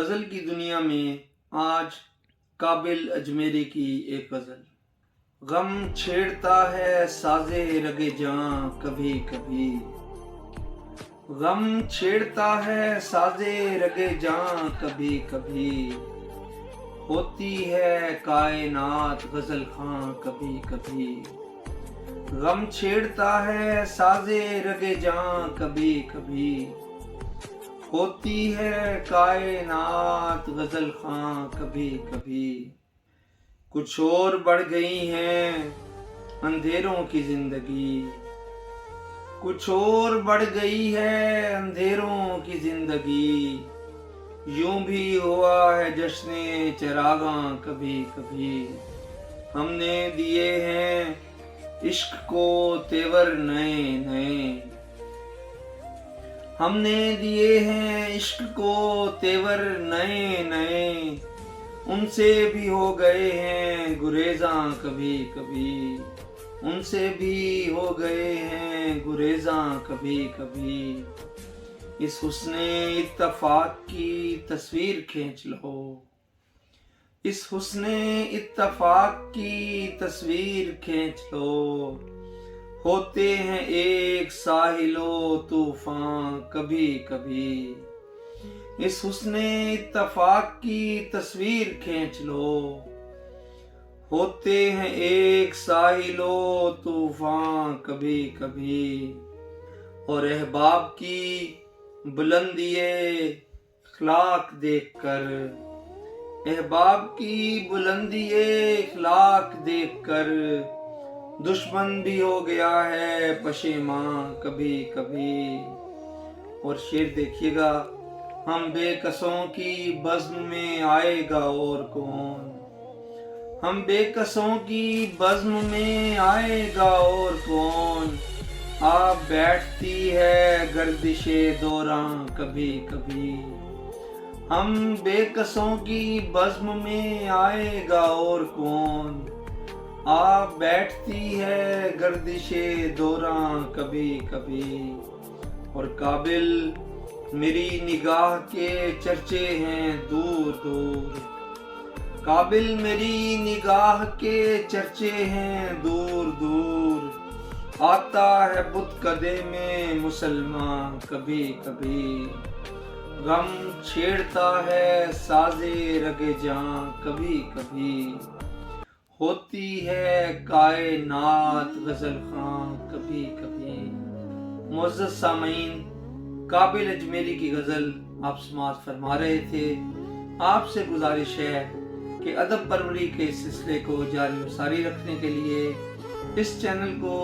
غزل کی دنیا میں آج قابل اجمیری کی ایک غزل۔ غم چھیڑتا ہے سازے رگے جاں کبھی کبھی، غم چھیڑتا ہے سازے رگے جاں کبھی کبھی، ہوتی ہے کائنات غزل خاں کبھی کبھی، غم چھیڑتا ہے سازے رگے جاں کبھی کبھی، ہوتی ہے کائنات غزل خاں کبھی کبھی۔ کچھ اور بڑھ گئی ہیں اندھیروں کی زندگی، کچھ اور بڑھ گئی ہے اندھیروں کی زندگی، یوں بھی ہوا ہے جشن چراغاں کبھی کبھی، ہم نے دیے ہیں عشق کو تیور نئے نئے، ہم نے دیے ہیں عشق کو تیور نئے نئے، ان سے بھی ہو گئے ہیں گریزاں کبھی کبھی، ان سے بھی ہو گئے ہیں گریزاں کبھی کبھی، اس حسن اتفاق کی تصویر کھینچ لو، اس حسن اتفاق کی تصویر کھینچ لو، ہوتے ہیں ایک ساحل و طوفان کبھی کبھی، اس حسن اتفاق کی تصویر کھینچ لو، ہوتے ہیں ایک ساحل و طوفان کبھی کبھی، اور احباب کی بلندی اخلاق دیکھ کر، احباب کی بلندی اخلاق دیکھ کر، دشمن بھی ہو گیا ہے پشیماں کبھی کبھی۔ اور شعر دیکھیے گا، ہم بے کسوں کی بزم میں آئے گا اور کون، ہم بے کسوں کی بزم میں آئے گا اور کون، آپ بیٹھتی ہے گردش دوراں کبھی کبھی، ہم بے کسوں کی بزم میں آئے گا اور کون، آپ بیٹھتی ہے گردش دوراں کبھی کبھی، اور قابل میری نگاہ کے چرچے ہیں دور دور، قابل میری نگاہ کے چرچے ہیں دور دور، آتا ہے بت کدے میں مسلمان کبھی کبھی، غم چھیڑتا ہے سازے رگے جاں کبھی کبھی، ہوتی ہے کائنات غزل خاں کبھی کبھی۔ معزز سامعین، قابل اجمیری کی غزل آپ سماعت فرما رہے تھے۔ آپ سے گزارش ہے کہ ادب پروری کے اس سلسلے کو جاری و ساری رکھنے کے لیے اس چینل کو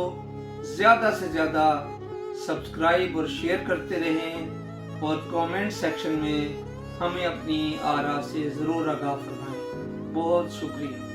زیادہ سے زیادہ سبسکرائب اور شیئر کرتے رہیں، اور کامنٹ سیکشن میں ہمیں اپنی آراء سے ضرور آگاہ فرمائیں۔ بہت شکریہ۔